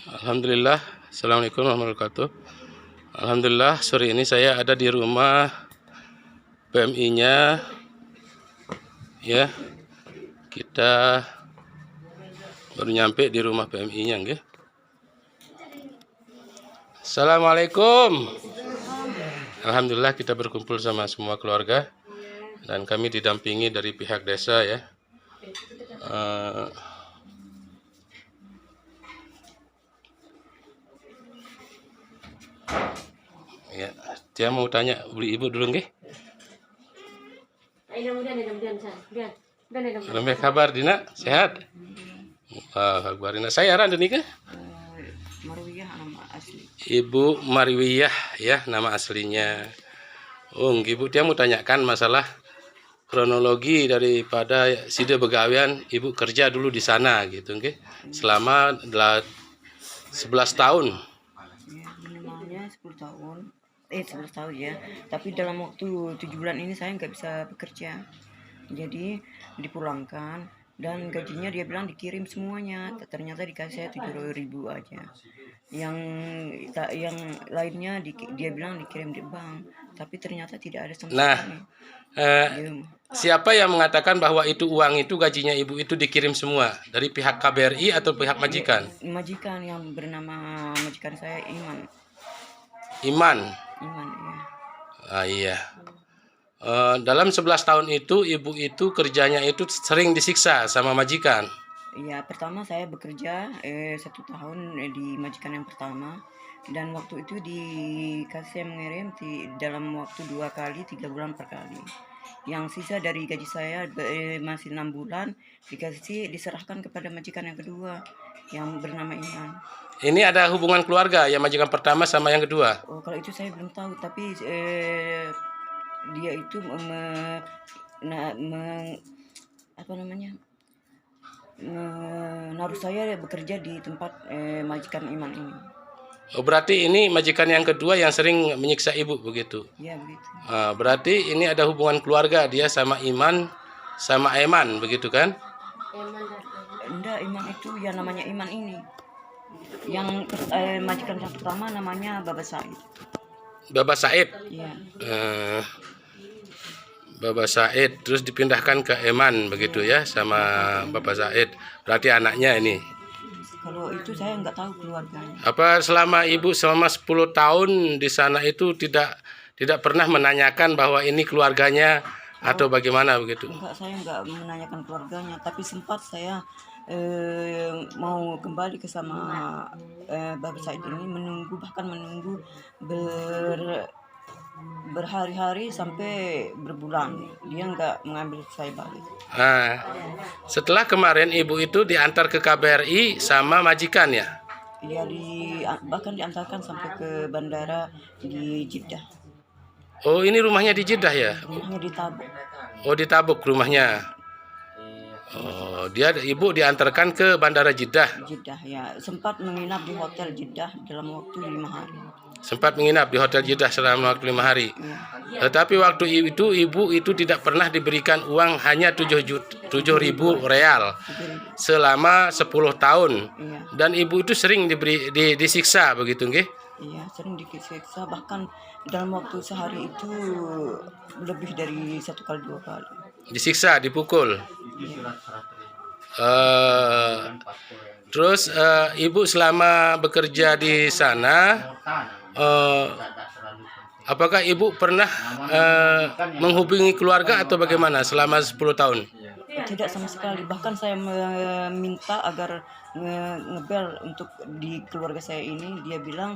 Alhamdulillah, Assalamualaikum warahmatullahi wabarakatuh. Alhamdulillah, sore ini saya ada di rumah PMI-nya. Ya, kita baru nyampe di rumah PMI-nya, nggih. Assalamualaikum. Alhamdulillah kita berkumpul sama semua keluarga dan kami didampingi dari pihak desa ya. Ya, dia mau tanya beli ibu dulu nggih. Lebih kabar Dina, sehat? Kabar Dina. Saya Aran Dini ke? Marwiyah nama asli. Ibu Marwiyah ya nama aslinya. Ibu dia mau tanyakan masalah kronologi daripada sida begawian ibu kerja dulu di sana gitu nggih. Selama 11 tahun. Ya, minimalnya 10 tahun. 11 tahun ya. Tapi dalam waktu 7 bulan ini saya nggak bisa bekerja. Jadi dipulangkan dan gajinya dia bilang dikirim semuanya. Ternyata dikasih saya 7.000 aja. Yang lainnya dia bilang dikirim di bank, tapi ternyata tidak ada sama sekali. Siapa yang mengatakan bahwa itu uang itu gajinya ibu itu dikirim semua dari pihak KBRI atau pihak majikan? Majikan yang bernama majikan saya Iman. Iman Ya. Iya. Dalam 11 tahun itu ibu itu kerjanya itu sering disiksa sama majikan. Iya, pertama saya bekerja 1 tahun di majikan yang pertama, dan waktu itu dikasih mengirim dalam waktu 2 kali 3 bulan per kali. Yang sisa dari gaji saya masih 6 bulan diserahkan kepada majikan yang kedua yang bernama Iman. Ini ada hubungan keluarga yang majikan pertama sama yang kedua? Oh, kalau itu saya belum tahu, tapi dia itu menaruh saya bekerja di tempat majikan Iman ini. Oh, berarti ini majikan yang kedua yang sering menyiksa ibu begitu? Ya, begitu. Berarti ini ada hubungan keluarga dia sama Iman sama Eman begitu kan? Enggak, Iman itu ya namanya Iman ini. Yang majikan yang pertama namanya Baba Said. Baba Said? Iya. Baba Said terus dipindahkan ke Eman begitu ya sama Baba Said. Berarti anaknya ini. Kalau itu saya nggak tahu keluarganya. Apa selama ibu selama 10 tahun di sana itu tidak pernah menanyakan bahwa ini keluarganya atau bagaimana begitu? Enggak, saya nggak menanyakan keluarganya, tapi sempat saya mau kembali ke sama Baba Said ini, bahkan menunggu berhari-hari sampai berbulan, dia nggak mengambil saya balik. Setelah kemarin ibu itu diantar ke KBRI sama majikan ya? Iya, bahkan diantarkan sampai ke bandara di Jeddah. Oh, ini rumahnya di Jeddah ya? Rumahnya di Tabuk. Oh, di Tabuk rumahnya. Oh, ibu diantarkan ke bandara Jeddah. Jeddah ya, sempat menginap di hotel Jeddah dalam waktu 5 hari. Sempat menginap di hotel Jeddah selama waktu 5 hari. Ya. Tetapi waktu itu ibu itu tidak pernah diberikan uang, hanya 7.000 real selama 10 tahun. Ya. Dan ibu itu sering disiksa begitu nggih? Iya, sering disiksa, bahkan dalam waktu sehari itu lebih dari 1 kali 2 kali. Disiksa, dipukul. Ya. Terus ibu selama bekerja di sana, apakah ibu pernah menghubungi keluarga atau bagaimana selama 10 tahun? Tidak sama sekali, bahkan saya meminta agar ngebel untuk di keluarga saya ini, dia bilang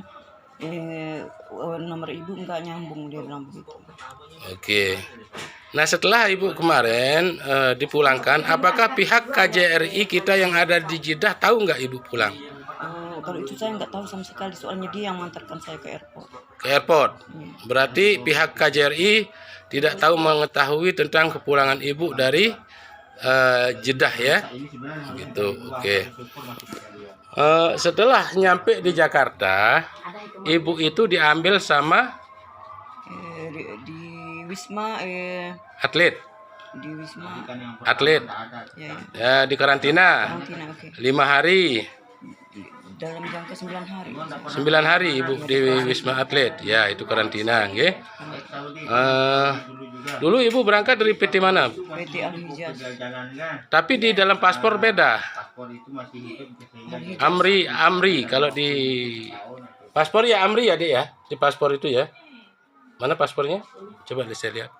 nomor ibu nggak nyambung, dia bilang begitu. Oke. Nah, setelah ibu kemarin dipulangkan, apakah pihak KJRI kita yang ada di Jeddah tahu nggak ibu pulang? Kalau itu saya nggak tahu sama sekali, soalnya dia yang mengantarkan saya ke airport. Ke airport? Berarti pihak KJRI tidak tahu mengetahui tentang kepulangan ibu dari Jeddah ya? Gitu, oke. Setelah nyampe di Jakarta, ibu itu diambil sama di Wisma atlet. Di Wisma Atlet. Ya, di karantina. 5 hari. dalam jangka 9 hari. 9 hari Ibu di Wisma Atlet. Ya, itu karantina, nggih. Dulu Ibu berangkat dari PT mana? PT Al-Hijaz. Tapi di dalam paspor beda. Amri. Kalau di paspor ya Amri ya, Dek ya. Di paspor itu ya. Mana paspornya? Coba saya lihat.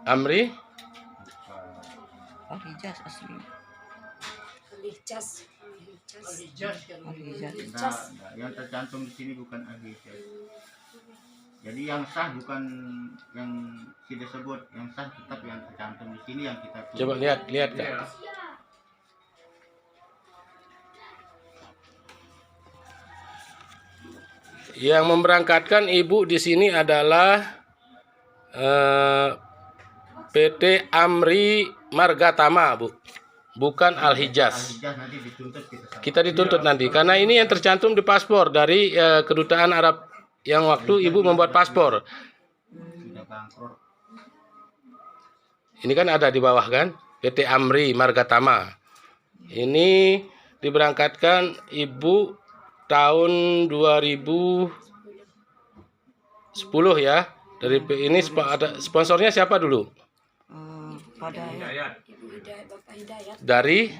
Amri. Al-Hijaz asli. Al-Hijaz. Al-Hijaz. Yang tercantum di sini bukan Al-Hijaz. Jadi yang sah bukan yang tidak sebut, yang sah tetap yang tercantum di sini yang kita pilih. Coba lihat Kak. Yang memberangkatkan Ibu di sini adalah PT Amri Margatama, Bu. Bukan Al-Hijaz. Al-Hijaz nanti dituntut Kita dituntut nanti karena ini yang tercantum di paspor dari kedutaan Arab yang waktu Ibu membuat paspor. sudah bangkrut. Ini kan ada di bawah kan? PT Amri Margatama. Ini diberangkatkan Ibu tahun 2010 ya. Dari ini ada sponsornya siapa dulu? Pada Ibu Hidayat, Bapak Hidayat Dari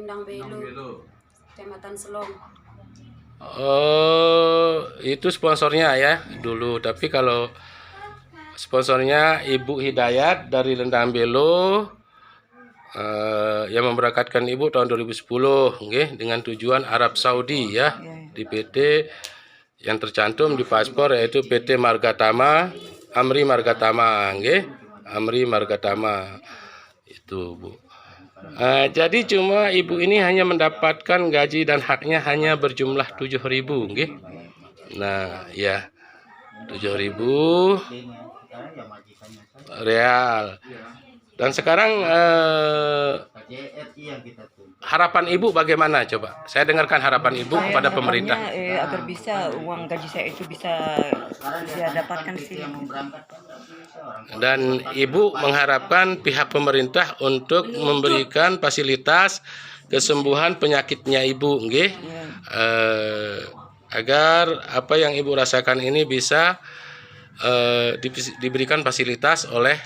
Ndang Belo, Kecamatan Selong. Oh, itu sponsornya ya dulu. Tapi kalau sponsornya Ibu Hidayat dari Lendang Belo yang memberangkatkan Ibu tahun 2010, nggih, dengan tujuan Arab Saudi ya, di PT yang tercantum di paspor yaitu PT Margatama, Amri Margatama, nggih, Amri Margatama itu, Bu. Jadi cuma Ibu ini hanya mendapatkan gaji dan haknya hanya berjumlah 7.000, nggih. Nah, ya 7.000 real. Dan sekarang KJRI yang kita tuntut. harapan Ibu bagaimana coba? Saya dengarkan harapan Ibu kepada pemerintah. agar bisa uang gaji saya itu bisa saya dapatkan sih. Dan Ibu mengharapkan pihak pemerintah untuk memberikan fasilitas kesembuhan penyakitnya Ibu, nggih. Agar apa yang Ibu rasakan ini bisa diberikan fasilitas oleh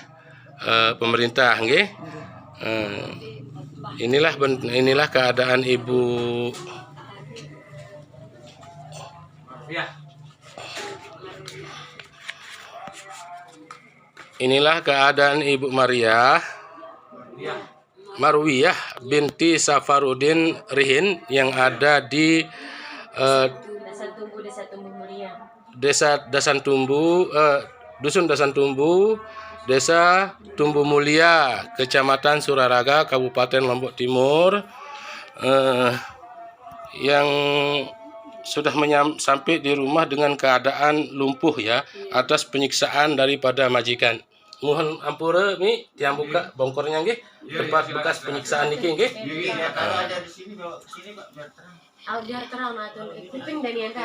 pemerintah, nggih. Inilah keadaan Ibu. Inilah keadaan Ibu Marwiyah binti Safarudin Rihin yang ada di Dusun Dasan Tumbu, Desa Tumbu Mulia, Kecamatan Suraraga, Kabupaten Lombok Timur, yang sudah sampai di rumah dengan keadaan lumpuh ya, atas penyiksaan daripada majikan. Mohon ampura mi tiang buka bongkornya nggih, tempat bekas penyiksaan niki nggih. Kalau ada di sini bawa ke sini Pak biar terang. Biar terang atau kuping dari anda.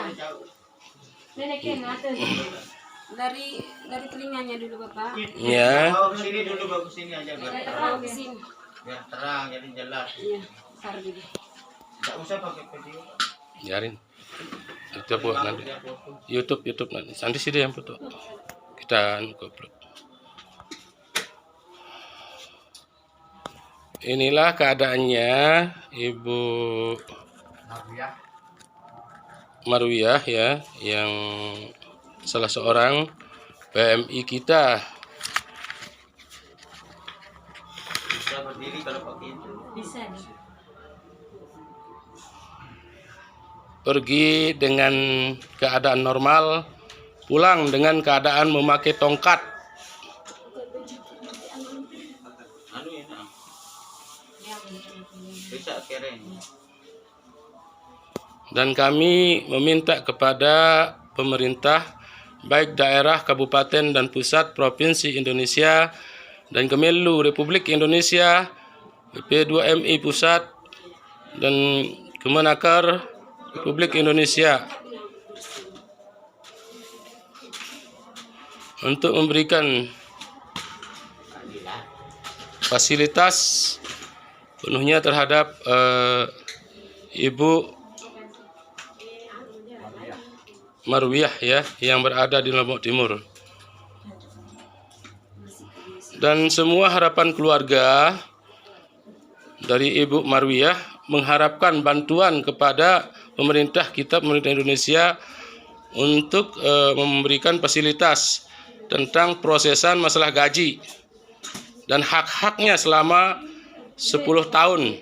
Nenek atau dari telinganya dulu Bapak. Ya. Bawa ke sini dulu, bawa ke sini aja biar Biar terang. terang di sini. Biar terang jadi jelas. Iya, besar gitu. Enggak usah pakai video. Biarin. Kita buat nanti. YouTube nanti. Nanti sih dia yang foto. Kita upload. Inilah keadaannya Ibu Marwiyah ya, yang salah seorang PMI kita. Bisa berdiri kalau pakai itu. Bisa nih. Pergi dengan keadaan normal, pulang dengan keadaan memakai tongkat. Anu ya, nah. Bisa keren. Dan kami meminta kepada pemerintah, baik daerah, kabupaten, dan pusat provinsi Indonesia, dan Kemenlu Republik Indonesia, BP2MI Pusat, dan Kemenaker Republik Indonesia untuk memberikan fasilitas penuhnya terhadap Ibu Marwiyah ya, yang berada di Lombok Timur. Dan semua harapan keluarga dari Ibu Marwiyah mengharapkan bantuan kepada pemerintah kita, pemerintah Indonesia, untuk memberikan fasilitas tentang prosesan masalah gaji dan hak-haknya selama 10 tahun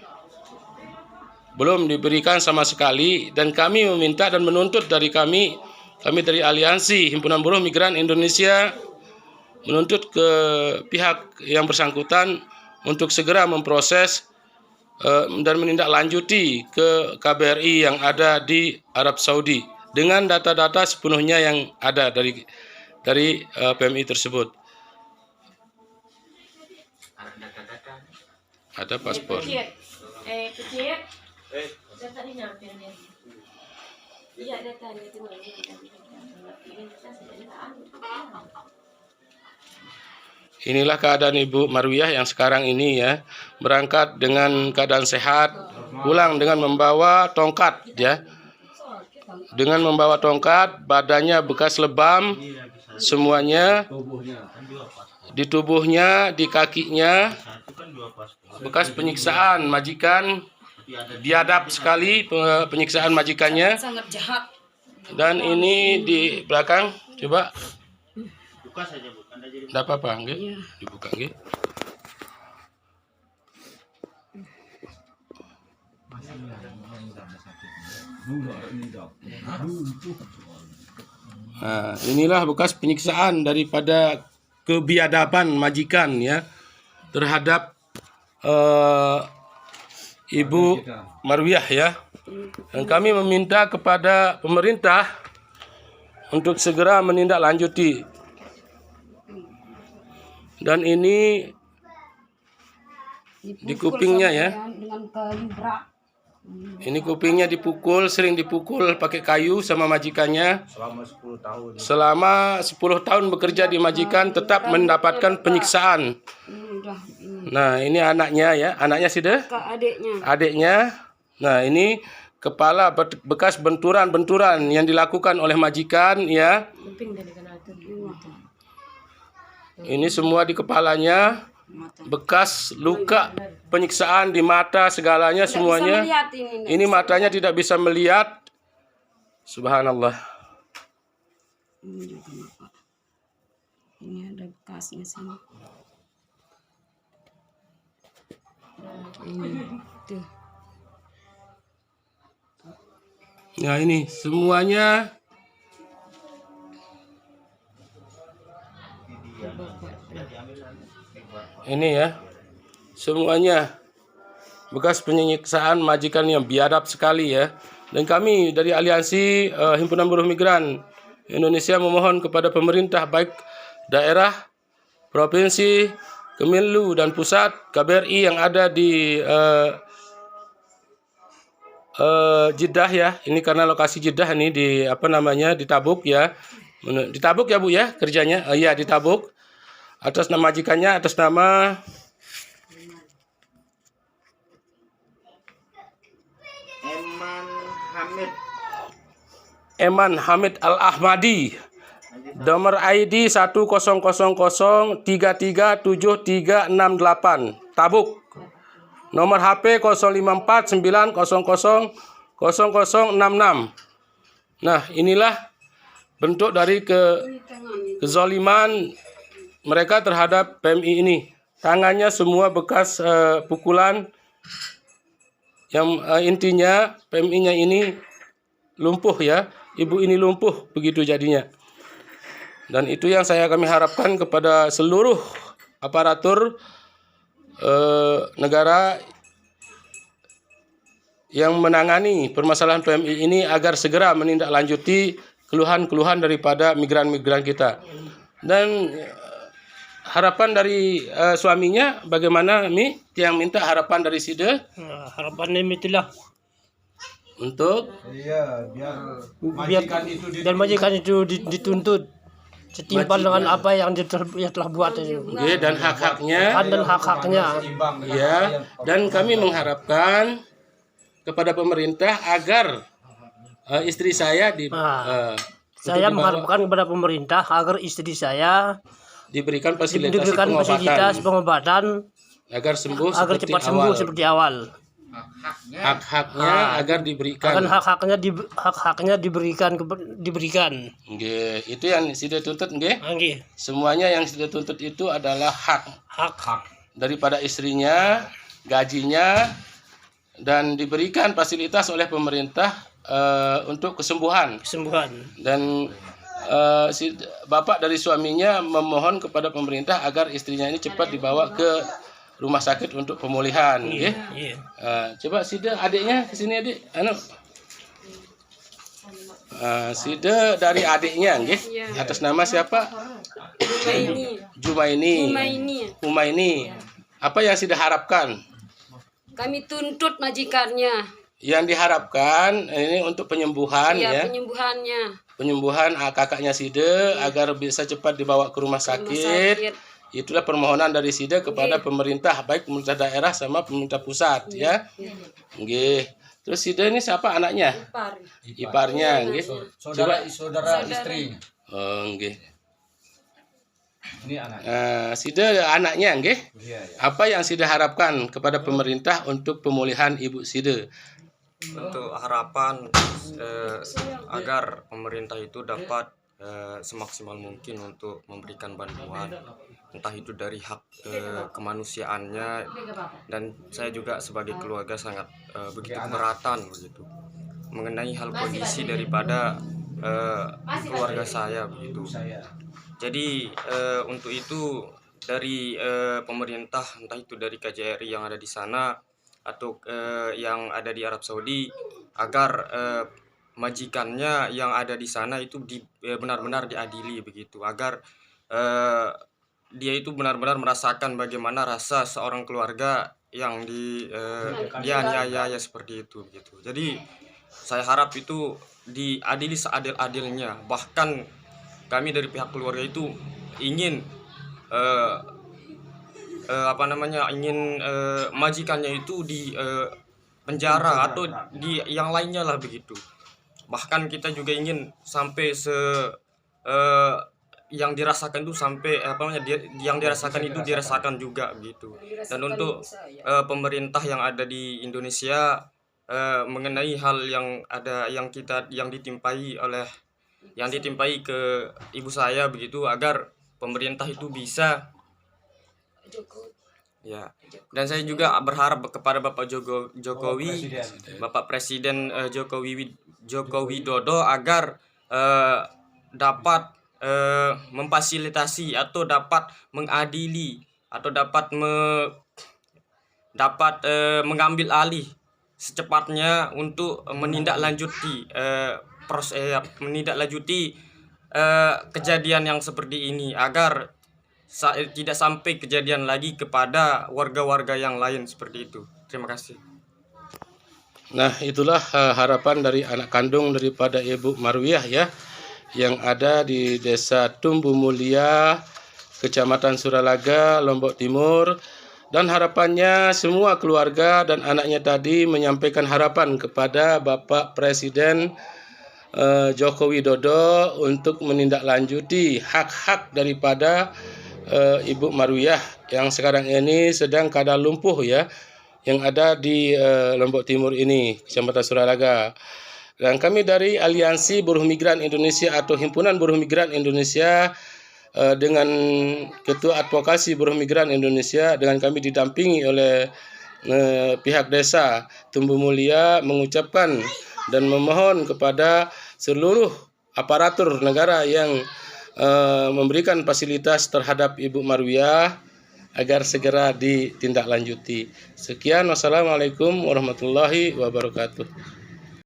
belum diberikan sama sekali. Dan kami meminta dan menuntut dari kami dari Aliansi Himpunan Buruh Migran Indonesia menuntut ke pihak yang bersangkutan untuk segera memproses dan menindaklanjuti ke KBRI yang ada di Arab Saudi dengan data-data sepenuhnya yang ada dari PMI tersebut. Ada paspor. Kecil. Data ini nyampe dia. Iya, datanya itu. Inilah keadaan Ibu Marwiyah yang sekarang ini ya, berangkat dengan keadaan sehat, pulang dengan membawa tongkat ya. Dengan membawa tongkat, badannya bekas lebam semuanya, di tubuhnya, di kakinya, bekas penyiksaan majikan, biadab sekali penyiksaan majikannya. Sangat jahat. Dan ini di belakang, coba. Buka saja, Bu. Anda jadi Tidak apa-apa, nggih? Dibuka nggih. Nah, inilah bekas penyiksaan daripada kebiadaban majikan ya terhadap Ibu Marwiyah ya. Dan kami meminta kepada pemerintah untuk segera menindaklanjuti. Dan ini di kupingnya ya. Dengan kayu berat. Ini kupingnya dipukul, sering dipukul pakai kayu sama majikannya. Selama 10 tahun bekerja di majikan tetap mendapatkan penyiksaan. Nah, ini anaknya ya, anaknya sudah? Adiknya. Nah, ini kepala bekas benturan-benturan yang dilakukan oleh majikan ya. Ini semua di kepalanya. Bekas luka penyiksaan di mata segalanya semuanya. Ini matanya tidak bisa melihat. Subhanallah. Ini ada bekasnya sini. Tuh. Ya ini semuanya. Ini ya, semuanya bekas penyiksaan majikan yang biadab sekali ya. Dan kami dari Aliansi Himpunan Buruh Migran Indonesia memohon kepada pemerintah baik daerah, provinsi, Kemenlu dan pusat KBRI yang ada di Jeddah ya. Ini karena lokasi Jeddah ini di di Tabuk ya. Di Tabuk ya Bu ya kerjanya. Iya di Tabuk. Atas nama majikannya, atas nama Eman Hamid Al-Ahmadi. Nomor ID 10003373668 Tabuk. Nomor HP 0549000066. Nah, inilah bentuk dari kezaliman mereka terhadap PMI ini. Tangannya semua bekas pukulan yang intinya PMI-nya ini lumpuh ya. Ibu ini lumpuh begitu jadinya. Dan itu yang kami harapkan kepada seluruh aparatur negara yang menangani permasalahan PMI ini agar segera menindaklanjuti keluhan-keluhan daripada migran-migran kita. Dan harapan dari suaminya bagaimana Mi? Yang minta harapan dari Sida? Harapannya itulah Untuk biar majikan itu dituntut setimpal dengan apa yang dia telah buat itu. dan hak-haknya. Dan hak-haknya. Ya, dan kami mengharapkan kepada pemerintah agar istri saya Saya mengharapkan kepada pemerintah agar istri saya diberikan fasilitas diberikan fasilitas pengobatan agar sembuh agar seperti cepat awal. sembuh seperti awal. Hak-haknya agar diberikan. Akan hak-haknya diberikan. Nggih, itu yang sudah tuntut nggih. Nggih. Semuanya yang sudah tuntut itu adalah hak daripada istrinya, gajinya, dan diberikan fasilitas oleh pemerintah untuk kesembuhan. Dan bapak dari suaminya memohon kepada pemerintah agar istrinya ini cepat dibawa ke rumah sakit untuk pemulihan. Iya. Coba Sida adiknya ke sini adik. Sida dari adiknya nggih. Atas nama siapa? Jumaini. Humaini. Apa yang Sida harapkan? Kami tuntut majikannya. Yang diharapkan ini untuk penyembuhan ya. Penyembuhan kakaknya Sida agar bisa cepat dibawa ke rumah sakit. Itulah permohonan dari Sida kepada pemerintah, baik pemerintah daerah sama pemerintah pusat ya. Nggih. Terus Sida ini siapa anaknya? Iparnya nggih. Saudara istri. Oh nggih. Ini anaknya. Sida anaknya nggih. Apa yang Sida harapkan kepada pemerintah untuk pemulihan ibu Sida? Untuk harapan agar pemerintah itu dapat semaksimal mungkin untuk memberikan bantuan, entah itu dari hak kemanusiaannya, dan saya juga sebagai keluarga sangat begitu keberatan begitu mengenai hal kondisi daripada keluarga saya begitu. Jadi untuk itu dari pemerintah, entah itu dari KJRI yang ada di sana atau yang ada di Arab Saudi, agar majikannya yang ada di sana itu benar-benar diadili begitu, agar dia itu benar-benar merasakan bagaimana rasa seorang keluarga yang dianiaya seperti itu begitu. Jadi saya harap itu diadili seadil-adilnya. Bahkan kami dari pihak keluarga itu ingin majikannya itu di penjara atau di yang lainnya lah begitu. Bahkan kita juga ingin sampai yang dirasakan itu sampai yang dirasakan itu dirasakan juga gitu. Dan untuk pemerintah yang ada di Indonesia mengenai hal yang ditimpai ke ibu saya begitu, agar pemerintah itu bisa ya. Dan saya juga berharap kepada Bapak Jokowi, Bapak Presiden Joko Widodo, agar dapat memfasilitasi atau dapat mengadili atau dapat mengambil alih secepatnya untuk menindaklanjuti kejadian yang seperti ini, agar tidak sampai kejadian lagi kepada warga-warga yang lain seperti itu. Terima kasih. Nah, itulah harapan dari anak kandung daripada Ibu Marwiyah ya, yang ada di Desa Tumbu Mulia, Kecamatan Suralaga, Lombok Timur. Dan harapannya semua keluarga dan anaknya tadi menyampaikan harapan kepada Bapak Presiden Joko Widodo untuk menindaklanjuti hak-hak daripada Ibu Marwiyah yang sekarang ini sedang keadaan lumpuh ya, yang ada di Lombok Timur ini, Kecamatan Suralaga. Dan kami dari Aliansi Buruh Migran Indonesia atau Himpunan Buruh Migran Indonesia dengan Ketua Advokasi Buruh Migran Indonesia, dengan kami didampingi oleh pihak desa Tumbu Mulia, mengucapkan dan memohon kepada seluruh aparatur negara yang memberikan fasilitas terhadap Ibu Marwiyah agar segera ditindaklanjuti. Sekian, wassalamualaikum warahmatullahi wabarakatuh.